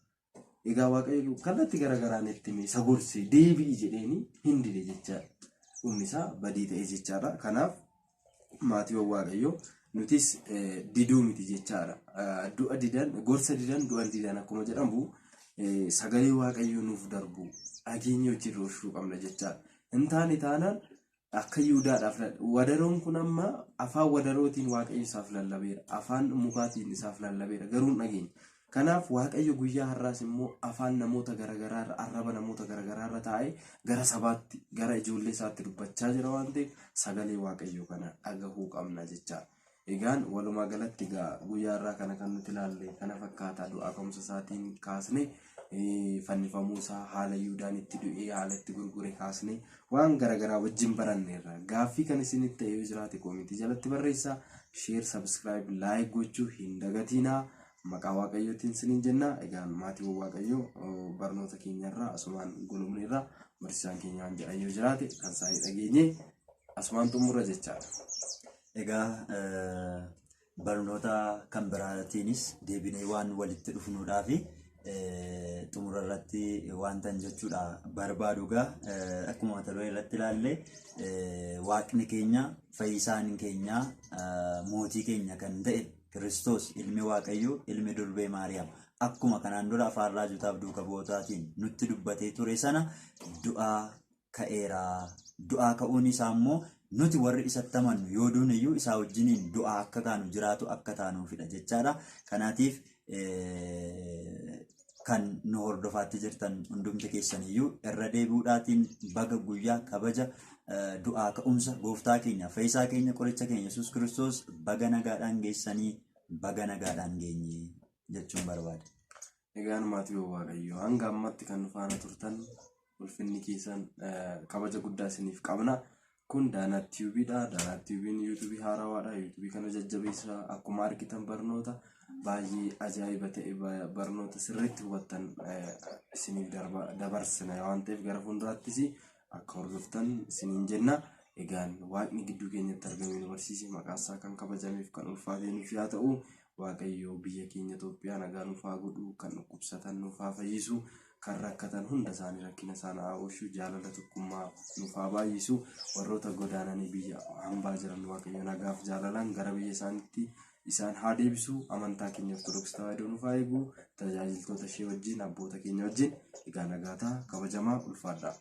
Egaa Waaqayyo kallattii garaagaraan itti isa gorsee deebi'i jedheeni hin dide jechaadha. Dhumni isaa badii ta'e jechaadha. Kanaaf maatiiwwan Waaqayyo nutis diduu miti jechaadha. Du'a didan gorsa didan du'a didan akkuma jedhamu sagalee Waaqayyo nuuf darbu dhageenya hojii dhoofuu qabna jechaadha. Intaani taanaan akka Yihuudaadhaaf wadaroon kun amma afaan wadarootiin Waaqayyo isaaf lallabeera. Afaan mukaatiin isaaf lallabeera garuu hin dhageenye. Kanaaf Waaqayyo guyyaa har'aas immoo afaan namoota garaagaraa arraba namoota garaagaraa taa'ee gara sabaatti gara ijoollee isaatti dubbachaa jira waan ta'eef sagalee Waaqayyo kana dhagahuu qabna jechaadha. Egaan walumaa galatti guyyaa har'aa kana kan nuti ilaalle kana fakkaata du'aa ka'umsa isaatiin kaasne fannifamuu isaa haala Yihuudaan itti du'ee haala itti gurgure kaasne waan garaagaraa wajjin baranneerra. Gaaffii kan isinitti ta'ee jiraate koomitii jalatti barreessaa. Share, subscribe, like gochuu hin dagatinaa. Maqaa Waaqayyootiin isiniin jenna. Egaan maatiiwwan Waaqayyoo barnoota keenyarraa asumaan gulumneerra barsiisaan keenya waan jedhan yoo jiraate kan isaanii dhageenye asumaan xumurra jechaadha. Egaa barnoota kan biraatiinis deebinee waan walitti dhufnuudhaafi xumura irratti wanta jechuudha barbaadu akkuma mata duree irratti ilaalle Waaqni keenya fayyisaan keenya mootii keenya kan ta'e Kiristoos ilmi Waaqayyoo ilmi durbee Maariyaam akkuma kanaan dura afaan raajotaaf duuka bu'ootaatiin nutti dubbatee ture sana du'aa ka'eera. Du'aa ka'uun isaa immoo nuti warri isatti amannu yoo duune iyyuu isaa wajjiniin du'aa akka taanu jiraatu akka taanuufidha jechaadha. Kanaatiif kan nu hordofaatti jirtan hundumti keessaniyyuu irra deebi'uudhaatiin baga guyyaa kabaja du'aa ka'umsa gooftaa keenya fayyisaa keenya qoricha keenya Yesuus Kiristoos baga nagaadhaan geessanii baga nagaadhaan geenye jechuun barbaada. Egaan maatii Waaqayyoo hanga ammatti kan nu faana turtan ulfinni keessan kabaja guddaa isiniif qabna. Kun Daanaa Tiiviidha. Daanaa Tiiviin yuutuubii haarawaadha. Yuutuubii kana jajjabeessaa akkuma argitan barnoota baay'ee ajaa'iba ta'e barnoota sirriitti hubattan isiniif dabarsina waan ta'eef gara fuulduraattis akka hordoftan isiniin jenna. Egaan Waaqni gidduu keenyatti argamee nu barsiise maqaasaa kan kabajameef kan ulfaatee nuuf haa ta'u. Waaqayyoo biyya keenya Itoophiyaa nagaa nuuf haa godhu, kan dhukkubsatan nuuf haa fayyisu, kan rakkatan hunda isaanii rakkina isaanii haa oolchu, jaalala tokkummaa nuuf haa baay'isu. Warroota godaananii biyya hambaa jiran Waaqayyo nagaaf jaalalaan gara biyya isaaniitti isaan haa deebisu. Amantaa keenya Ortodoksii Tawaahidoo nuuf haa eegu. Tajaajiltoota ishee wajjin abboota keenya wajjin egaa nagaataa kabajamaa ulfaadhaa.